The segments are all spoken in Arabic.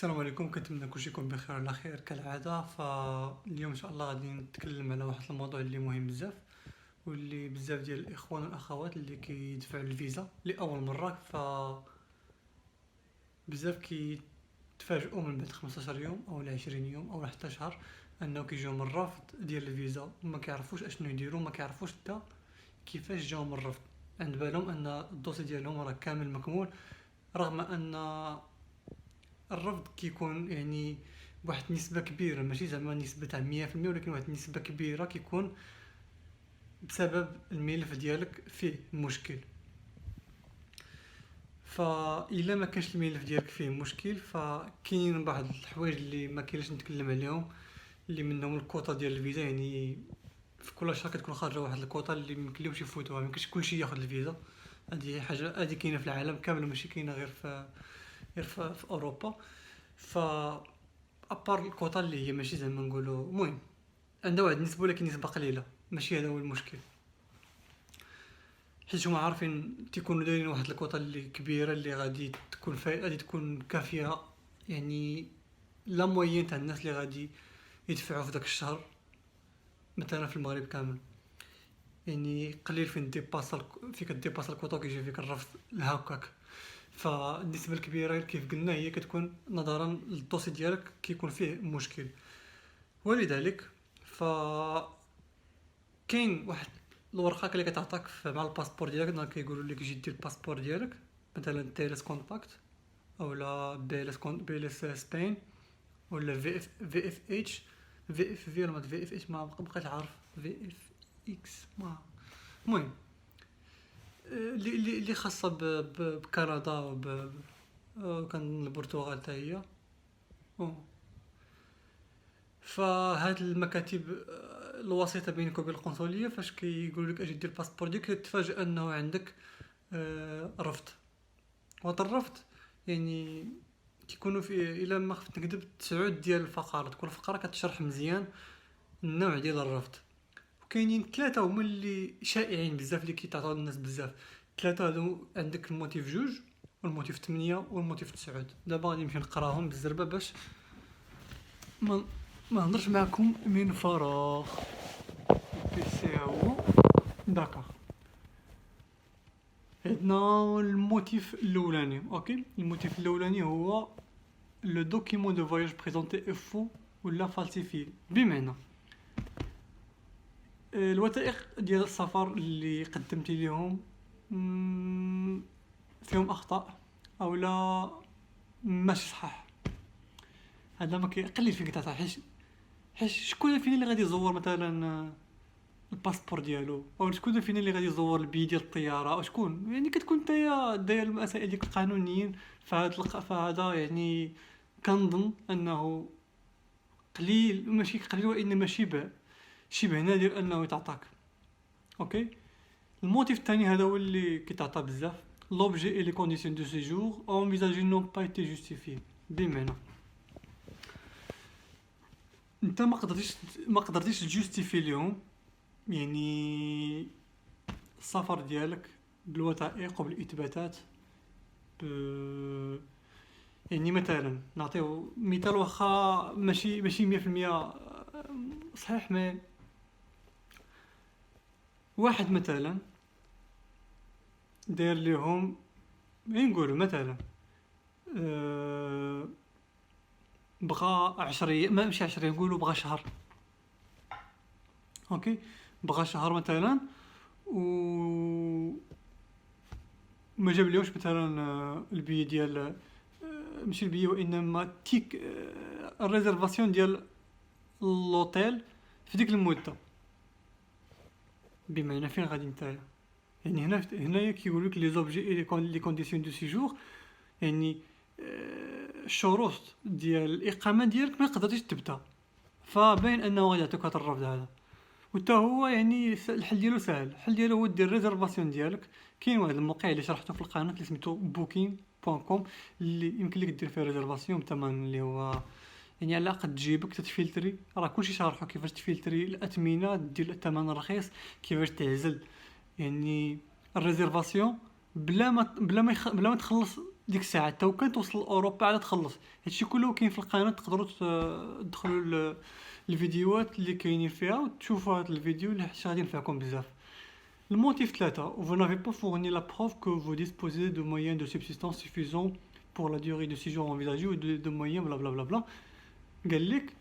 السلام عليكم، كنتمنى كلشي يكون بخير على خير كالعاده. فاليوم ان شاء الله غادي نتكلم على واحد الموضوع اللي مهم بزاف، واللي بزاف ديال الاخوان والاخوات اللي كيدفعوا الفيزا لاول مره. بزاف كيتفاجئوا من بعد 15 يوم او 20 يوم او حتى شهر انه كيجيهم الرفض ديال الفيزا، وما كيعرفوش اشنو يديروا، ما كيعرفوش حتى كيفاش جاهم الرفض. عند بالهم ان الدوسي ديالهم راه كامل مكمول، رغم ان الرفض كيكون يعني بواحد النسبة كبيرة، ماشي زعما نسبة تاع 100%، ولكن واحد النسبة كبيرة كيكون بسبب الملف ديالك فيه مشكل. فإلا ما كانش الملف ديالك فيه مشكل، فكاين بعض الحوايج اللي ما كاينش نتكلم عليهم، اللي منهم الكوطا ديال الفيزا. يعني في كل شهر كتكون خارجه واحد الكوطا اللي ميمكنلهمش يفوتوها، ميمكنش كلشي ياخذ الفيزا. هذه حاجه هذه كاينه في العالم كامل، ماشي كاينه غير في اوروبا. ف ابار الكوطا اللي هي ماشي زعما نقولوا المهم عندها واحد النسبه، ولكن نسبه قليله، ماشي هذا هو المشكل. حيت هما عارفين تيكونوا دايرين واحد الكوطا اللي كبيره، اللي غادي تكون كافيه، يعني لا موين تاع الناس اللي غادي يدفعوا في داك الشهر مثلا في المغرب كامل. يعني قليل فيك ديباس الكوطا كيجي فيك الرفض هكاك. فالنسبه الكبيره كيف قلنا هي كتكون نظرا للدوسي ديالك كيكون فيه مشكل. ولذلك ف كاين واحد الورقه اللي كتعطاك مع الباسبور ديالك، كيقولوا لك جي دير الباسبور ديالك، مثلا تي اس كونتاكت اولا بي ال اس سبين، ولا في اف اتش، في اف في، ولا في اف اتش، ما بقيت عارف، في اف اكس، ما المهم اللي خاصه بكندا كان البرتغال حتى هي. فهاد المكاتب الوسيطه بينك وبين القنصليه، فاش كيقولوا لك اجي دير الباسبور ديالك، كتفاجئ انه عندك رفض. وهذا الرفض يعني كيكونوا فيه، الا ما خفت نكذب، 9 ديال الفقرات، كل فقره كتشرح مزيان النوع ديال الرفض. وكاينين ثلاثه هما اللي شائعين بزاف، اللي كيتعطاو الناس بزاف. ثلاثه هادو عندك الموتيف 2 والموتيف 8 والموتيف 9. دابا غادي نمشي نقراهم بالزربه باش ما ما نهضرش معكم من فراغ. بيسي هو داكا. عندنا الموتيف الاولاني. اوكي، الموتيف الاولاني هو لو دوكيمون دو فواياج بريزونتي او فو ولا فالسيفي. بمعنى الوثائق ديال السفر اللي قدمتي ليهم فيهم اخطاء او لا ماشي صحاح. هذا ما كيقلل فيك تاع حيت شكون فينا اللي غادي يزور مثلا الباسبور ديالو، او شكون فينا اللي غادي يزور البي ديال الطياره، او شكون يعني كتكون نتايا داير المسائل ديك القانونيين. فهذا يعني كنظن انه قليل، ماشي قليل وانما شبه نادر انه يتعطاك. اوكي، الموتيف الثاني هذا هو اللي كيتعطى بزاف. لوبجي اي لي كونديسيون دو سيجور انفيزاجي نون با ايتي جوستيفي. بمعنى انت ما قدرتيش تجوستيفي اليوم يعني السفر ديالك بالوثائق وبالاثباتات. ب... يعني مثلا نعطيو مثال، واخا ماشي 100% صحيح، ما واحد مثلا داير ليهم، نقولوا مثلا بغى 10 ماشي 10، نقولوا بغى شهر. اوكي، بغى شهر مثلا، و ما جاب ليوش مثلا البي ديال ماشي البي وانما تيك الريزرفاسيون ديال لوطيل في ديك المده. بمعنى فين غادي نتايا؟ يعني هنايا كيقول لك لي زوبجي لي كونديسيون دو سيجور، يعني الشروط ديال الاقامه ديالك ما قدرتيش تبدا. فباين انه غادي يعطيك هذا الرفض هذا. وتا هو يعني الحل ديالو ساهل، الحل ديالو هو دير ريزرفاسيون ديالك. كاين واحد الموقع اللي شرحته في القناه اللي سميتو booking.com، اللي يمكن لك دير فيه ريزرفاسيون بثمن اللي هو يعني على قد جيبك. تتفلتري راه كلشي شارحو كيفاش تفلتري الاثمنه، دير الثمن الرخيص، كيفاش تعزل يعني الريزرفاسيون بلا ما تخلص ديك الساعه تو كان توصل لاوروبا عاد تخلص. هادشي كله كاين في القناه، تقدروا تدخلوا الفيديوهات اللي كاينين فيها وتشوفوا هذا الفيديو اللي غادي ينفعكم بزاف. Le motif 3, vous n'avez pas fourni la preuve que vous disposez de moyens de subsistance suffisants pour la durée de séjour envisagée ou de moyens بلا بلا بلا بلا. قال لك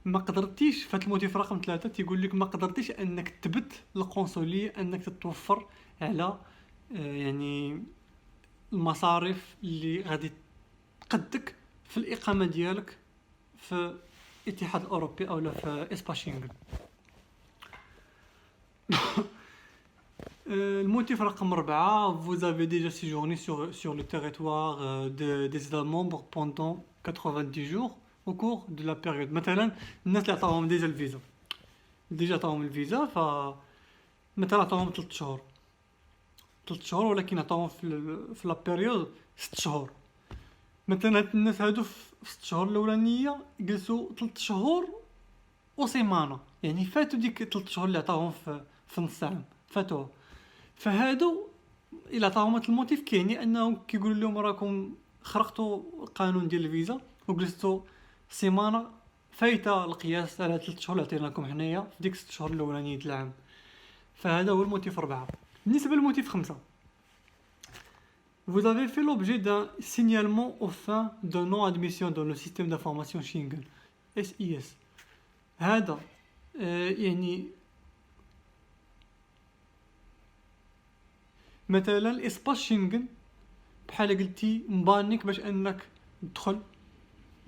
ما قدرتيش في هذا الموتيف رقم 3 تيقول لك ما قدرتيش انك تثبت القنصليه انك تتوفر على يعني المصاريف اللي غادي تقدك في الاقامه ديالك في الاتحاد الاوروبي او في اسباس شينغن. Le motif رقم 4, vous avez déjà séjourné sur le territoire des États membres pendant 90 jours au cours de la période. مثلا الناس اللي عطاهم ديجا الفيزا، ديجا عطاهم الفيزا، ف مثلا عطاهم 3 شهور 3 شهور، ولكن عطاهم في لا بيريود 6 شهور. مثلا هاد الناس هادو في 6 شهور الاولانيه جلسوا 3 شهور وسيمانه، يعني فاتوا ديك 3 شهور اللي عطاهم في نص عام فاتوها. فهادو الى عطاهم هاد الموتيف كيعني انهم كيقولوا لهم راكم خرقتوا القانون ديال الفيزا وجلستوا سيمانه فايته القياس على 3 شهور اللي عطيناكم حنايا في ديك 6 شهور الاولانيين د العام. فهذا هو الموتيف 4. بالنسبه للموتيف 5، vous avez fait l'objet d'un signalement aux fins de non-admission dans le système d'information Schengen SIS. هذا يعني مثلا الاسباس شينغن بحال قلتي مبانيك باش انك تدخل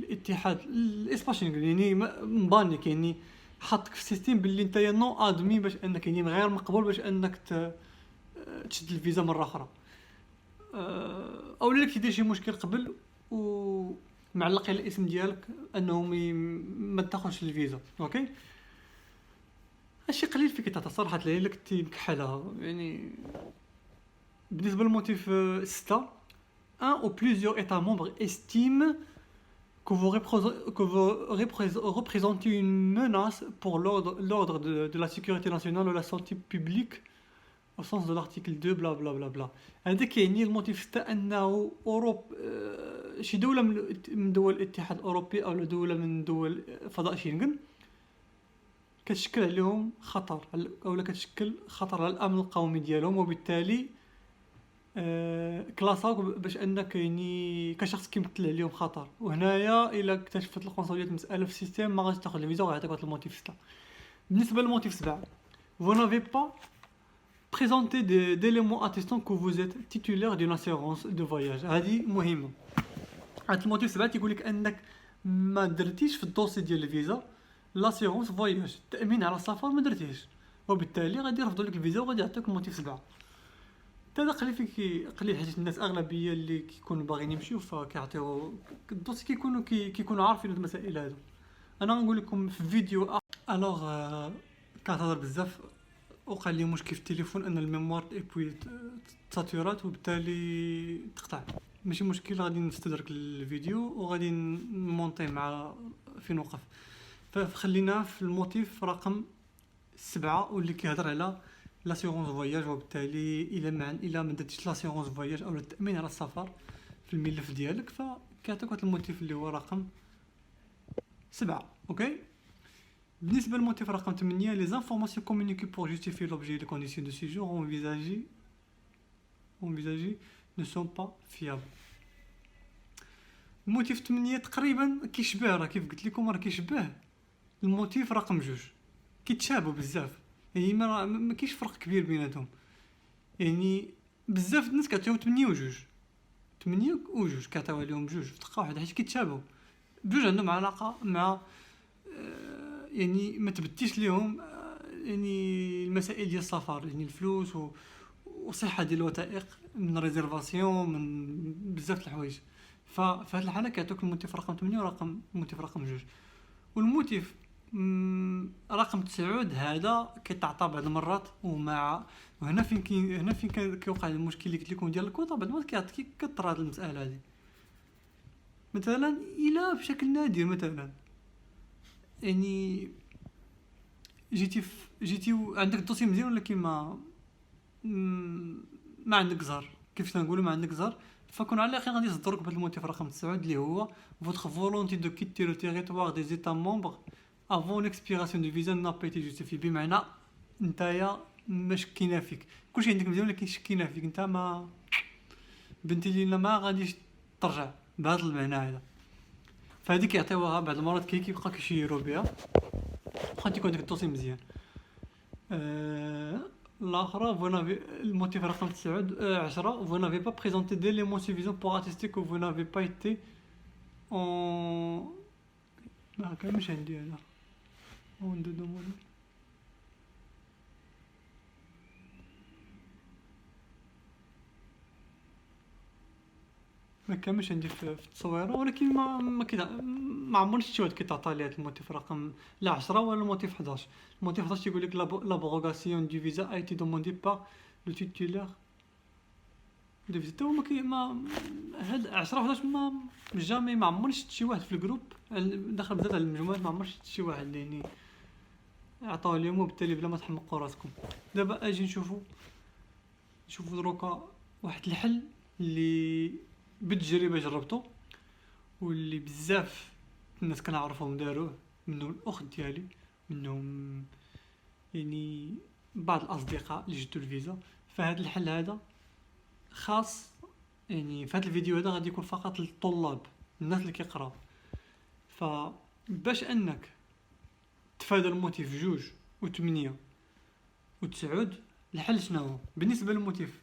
الاتحاد الاسباس شينغن، يعني مبانيك يعني حطك في السيستم باللي نتايا نو ادمي باش انك يعني غير مقبول باش انك تشد الفيزا مره اخرى، او لك تدير شي مشكل قبل ومعلق على الاسم ديالك انه ما تاخذش الفيزا. اوكي هادشي قليل فيك تعطى صراحه لك تمكحلها. يعني بالنسبه للموتيف 6، un ou plusieurs États membres estiment que vous représentez une menace pour l'ordre de la sécurité nationale ou la santé publique au sens de l'article 2 بلا بلا بلا بلا. هذا كيعني الموتيف 6 انه شي دوله من دول الاتحاد الاوروبي او دوله من دول فضاء شينغن كتشكل عليهم خطر او كتشكل خطر على الامن القومي ديالهم، وبالتالي كلاساك باش انك يعني كشخص كيمثل عليهم خطر. وهنايا الا اكتشفت القنصليه المساله في السيستم ما غاديش تاخذ الفيزا وغيعطيك واحد الموتيف 6. بالنسبه للموتيف 7، vous n'avez pas présenté d'éléments attestant que vous êtes titulaire d'une assurance de voyage. هذه مهمه. هاد الموتيف 7 تيقول لك انك ما درتيش في الدوسي ديال الفيزا لاسيرونس فواياج، التامين على السفر ما درتيهش، وبالتالي غادي يرفضوا لك الفيزا وغادي يعطيك الموتيف 7. هذا قليل فيك قليل، حيت الناس اغلبيه اللي كيكونوا باغيين يمشيو فكيعطيو الدوسي كيكونوا عارفين هاد المسائل هادو. انا غنقول لكم في فيديو الوغ كنهضر بزاف وقع لي مشكل في التليفون ان الميموار ايبوي ساتورات وبالتالي تقطع. ماشي مشكل، غادي نستدرك الفيديو وغادي نمونطي مع فين وقف. فخلينا في الموتيف رقم 7 واللي كيهضر على لاسيغونس فواياج، وبالتالي الا ما درتيش لاسيغونس فواياج او التامين على السفر في الملف ديالك فكيعطيك واحد الموتيف اللي هو رقم 7. اوكي بالنسبه للموتيف رقم 8، les informations communiquées pour justifier l'objet et les conditions de séjour envisagées ne sont pas fiables. الموتيف 8 تقريبا كيشبه، راه كيف قلت لكم راه كيشبه الموتيف رقم 2، كيتشابهوا بزاف، يعني ما كاينش فرق كبير بيناتهم. يعني بزاف الناس كيعطيو 8 و 2 8 و 2 كيعطيو عليهم 2 في دقه واحده حيت كيتشابهوا بجوج، عندهم علاقه مع يعني ما تبديش ليهم يعني المسائل ديال السفر، يعني الفلوس وصحه ديال الوثائق من ريزيرفاسيون من بزاف الحوايج. ففي هذه الحاله كيعطيوك الموتيف رقم 8 ورقم الموتيف رقم 2. والموتيف رقم 9 هذا كيتعطى بعض المرات وهنا فين كيوقع المشكل اللي قلت لكم ديال الكوطه، بعد ما كيعطيك كثر هذه المساله هذه. مثلا الى بشكل نادر مثلا يعني جيتي عندك الدوسي مزيان ولكن ما عندك زهر، كيف تنقولوا ما عندك زهر فكون على اليقين غادي يصدروك بهذا الموتيف رقم 9 اللي هو votre volonté de quitter le territoire des États membres avant l'expiration du visa n'a pas été justifiée. بمعنى نتايا ما شكينا فيك، كلشي عندك مزيان ولكن شكينا فيك انت ما بنتي لينا ما غاديش ترجع بهذا المعنى هذا. فهذيك كيعطيوها بعض المرات كيبقى كيشيروا بها واخا تيكون داك الدوسي مزيان. الاخرى الموتيف رقم 10 vous n'avez pas présenté d'éléments suffisants pour attester que vous n'avez pas été en ما كانش عندي هذا اون دو دومون ما كانش عندي في التصويره، ولكن ما عمرني شفت واحد كيتعطى لي هذا الموتيف رقم لا 10 ولا الموتيف 11. الموتيف 11 تيقول لك لابروغاسيون دو فيزا اي تي دوموندي بار لو تيتولير دو فيزا. تو ما هاد 10 11 ما جامي ما عمرني شفت شي واحد في الجروب داخل بزاف على المجموعات، ما عمرني شفت شي واحد اللي يعني عطاو ليهم وبالتالي بلا ما تحمقوا راسكم. دابا اجي نشوفوا دروكا واحد الحل اللي بالتجربه جربته واللي بزاف الناس كنعرفهم داروه، منهم الاخت ديالي، منهم يعني بعض الاصدقاء اللي جدوا الفيزا. فهاد الحل هذا خاص يعني في هذا الفيديو هذا غادي يكون فقط للطلاب الناس اللي كيقراو. فباش انك تفادى الموتيف 2 و8 و9 الحل شنو هو؟ بالنسبه للموتيف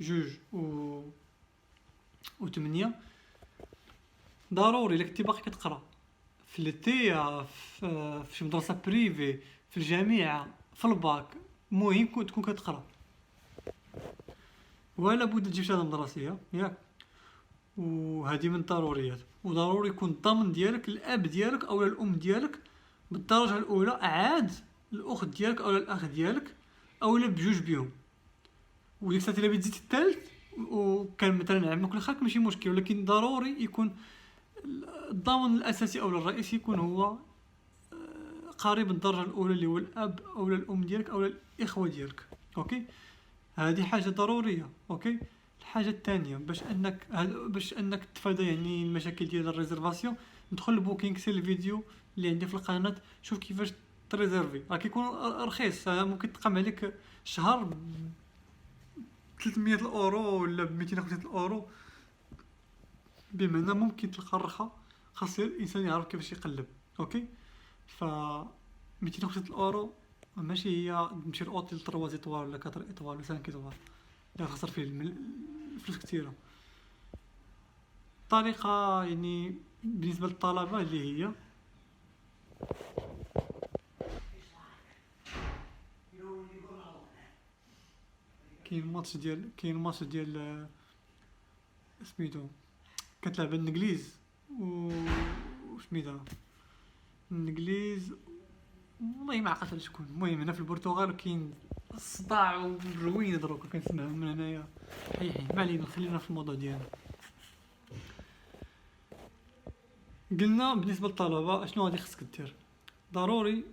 2 و8 ضروري الا كنتي باقي كتقرا في ليتيا في شي مدرسه بريفي في الجامعه في الباك، المهم تكون كتقرا ولا بد تجيب شهاده مدرسيه ياك، وهذه من الضروريات. وضروري يكون الضامن ديالك الاب ديالك او الام ديالك بالدرجه الاولى، عاد الاخت ديالك او الاخ ديالك او بجوج بيهم. وديك الساعه الا بغيتي تزيد الثالث وكان مثلا عمك ولا خالك ماشي مشكل، ولكن ضروري يكون الضامن الاساسي او الرئيسي يكون هو قريب الدرجه الاولى اللي هو الاب او الام ديالك او الاخوه ديالك. اوكي، هذه حاجه ضروريه. اوكي، الحاجه الثانيه باش انك تفادى يعني المشاكل ديال الريزرفاسيون، ندخل لبوكينغ سي الفيديو اللي عندي في القناه، شوف كيفاش تريزيرفي. راه كيكون رخيص، ممكن تقام عليك شهر 300 الاورو ولا ب 250 الاورو، بمعنى ممكن تلقى الرخا. خاص الانسان يعرف كيفاش يقلب. اوكي، ف 250 الاورو ماشي هي تمشي لاوتيل 3 ايطوال ولا 4 ايطوال ولا 5 ايطوال اللي خسر فيه فلوس كثيره. طريقه يعني بالنسبه للطلبه اللي هي كاين ماتش ديال سميتو كتلعب الانجليز وسميتها الانجليز، والله ما عقلت على شكون. المهم هنا في البرتغال كاين الصداع والروينه دروك كنسمعهم من هنايا. حي ما علينا، خلينا في الموضوع ديالنا. قلنا بالنسبه للطلبه شنو غادي خصك دير؟ ضروري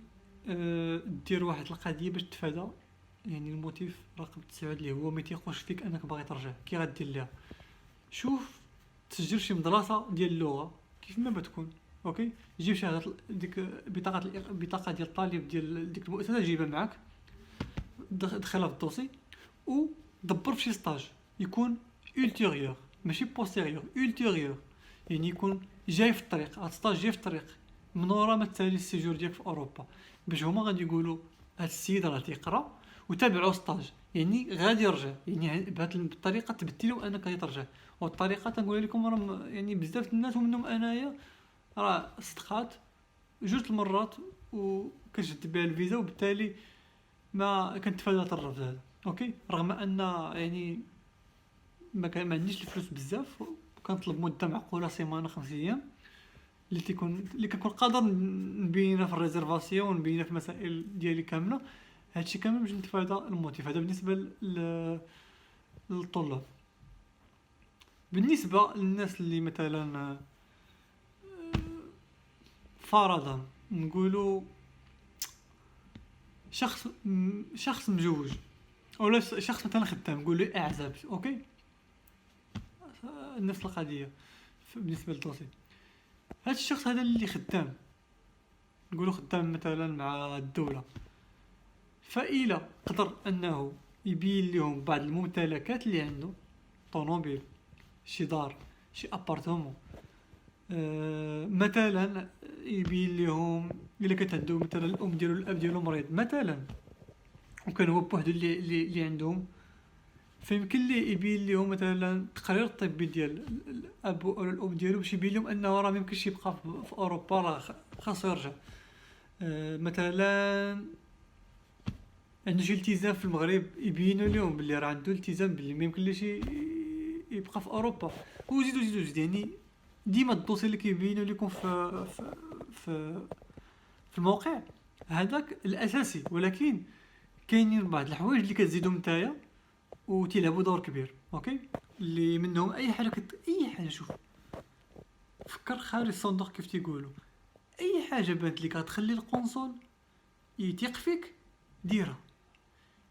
دير واحد القضيه باش تفادى يعني الموتيف رقم 9 اللي هو ما تيقوش فيك انك باغي ترجع. كي غدير ليها؟ شوف تسجل شي مدرسه ديال اللغه كيف ما بتكون. اوكي، جيب شهاده ديك بطاقه ديال الطالب ديال ديك المؤسسه، جيبها معاك دخلها في الدوسي ودبر في شي ستاج يكون ultérieur ماشي posterieur، ultérieur يعني يكون جاي في الطريق. هاد ستاج جاي في الطريق من ورا ما تسالي السيجور ديالك في اوروبا، باش هما غادي يقولوا هاد السيد راه تيقرا وتابعوا ستاج يعني غادي يرجع. يعني بهذه الطريقه تبتي له انك غادي ترجع. والطريقه تنقول لكم راه يعني بزاف الناس ومنهم انايا راه صدقات 2 المرات وكنشد بها الفيزا، وبالتالي ما كنتفادى الرفض هذا. اوكي، رغم ان يعني ما عنديش الفلوس بزاف، كنطلب مده معقوله سيمانه 5 ايام اللي كنكون قادر نبينها في الريزرفاسيون ونبينها في المسائل ديالي كامله. هادشي كامل باش نتفادى الموتيف هذا بالنسبه للطلاب. بالنسبه للناس اللي مثلا فرضا نقولوا شخص مزوج او شخص مثلا خدام، نقول له اعزب. اوكي، نفس القضيه بالنسبه للدوسي. هذا الشخص هذا اللي خدام، نقولوا خدام مثلا مع الدوله، فإلا قدر انه يبين لهم بعض الممتلكات اللي عنده، طوموبيل، شي دار، شي ابارتمون، مثلا يبين لهم الا كانت عنده مثلا الام ديالو الاب ديالو مريض مثلا، وكان هو بوحدو اللي عندهم، فيمكن ليه يبين لهم مثلا التقرير الطبي ديال الاب او الام ديالو باش يبين لهم انه راه ميمكنش يبقى في اوروبا، راه خاصو يرجع. مثلا عنده شي التزام في المغرب، يبينوا لهم باللي راه عنده التزام باللي ما يمكنليش يبقى في اوروبا، وزيد يعني ديما الدوسي اللي كيبينوا لكم في في الموقع هذاك الاساسي، ولكن كاينين بعض الحوايج اللي كتزيدهم نتايا وتيلعبوا دور كبير. اوكي، اللي منهم اي حاجه اي حاجه، شوف فكر خارج الصندوق كيف تيقولوا، اي حاجه بانت لك غتخلي القنصل يثيق فيك ديرها.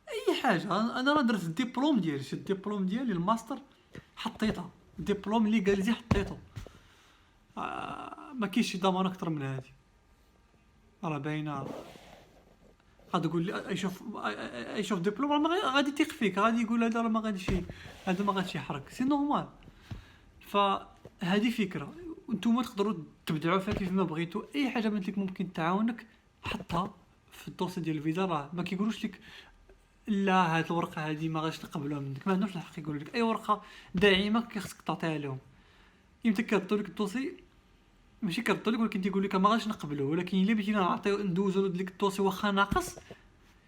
اي حاجه، انا راه درت الدبلوم ديالي، شي الدبلوم ديالي الماستر حطيتها، الدبلوم ليغاليزي حطيته، ما كاينش شي ضمان اكثر من هذه، راه باينه. غادي تقول لي اي شوف دبلوم راه غادي يثيق فيك، غادي يقول هذا راه ما غاديش، هذا ما غاديش يحرك، سي نورمال. فهذه فكره، وانتم تقدروا تبدعوا فيها كيف ما بغيتوا. اي حاجه بانت لك ممكن تعاونك حطها في الدوسي ديال الفيزا، راه ما كيقولوش لك لا هاد الورقه هذه ما غاديش نقبلوها منك، ما عندهمش الحق يقولوا لك اي ورقه داعمه خصك تعطيها لهم. يمكن كيردوا لك الدوسي، ماشي كيردوا لك ولكن تيقول لك ما غاديش نقبلوه، ولكن الا بغيتينا نعطيو ندوزو لك الدوسي واخا ناقص،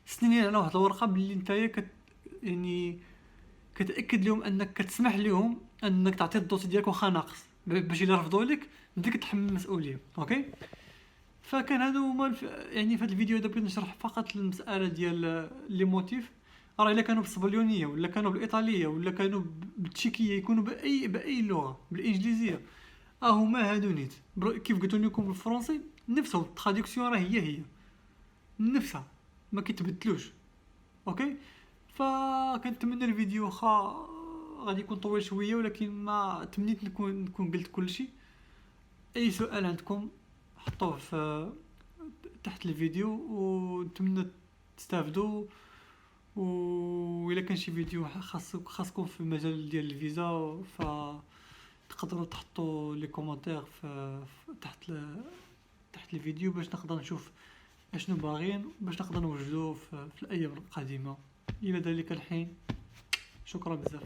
سنين على واحد الورقه باللي نتايا يعني كتاكد لهم انك كتسمح لهم انك تعطي الدوسي ديالك واخا ناقص، باش الا رفضوا لك انت كتحمل المسؤوليه. اوكي، فكان هادو هما يعني في هذا الفيديو هذا بغيت نشرح فقط المساله ديال لي موتيف. راه الا كانوا بالاسبانيوليه ولا كانوا بالايطاليه ولا كانوا بالتشيكيه، يكونوا باي لغه، بالانجليزيه، هما هادو نيت. كيف قلت لكم بالفرنسي نفسهم، التراديكسيون راه هي نفسها، ما كيتبدلوش. اوكي، فكنتمنى الفيديو واخا غادي يكون طويل شويه، ولكن ما تمنيت نكون قلت كل شيء. اي سؤال عندكم حطوه في تحت الفيديو، ونتمنى تستافدوا. وإلا كان شي فيديو خاصكم في المجال ديال الفيزا، فتقدروا تحطوا لي كومونتير تحت الفيديو باش نقدر نشوف اشنو باغيين، باش نقدر نوجدوه في الايام القادمه. الى ذلك الحين شكرا بزاف.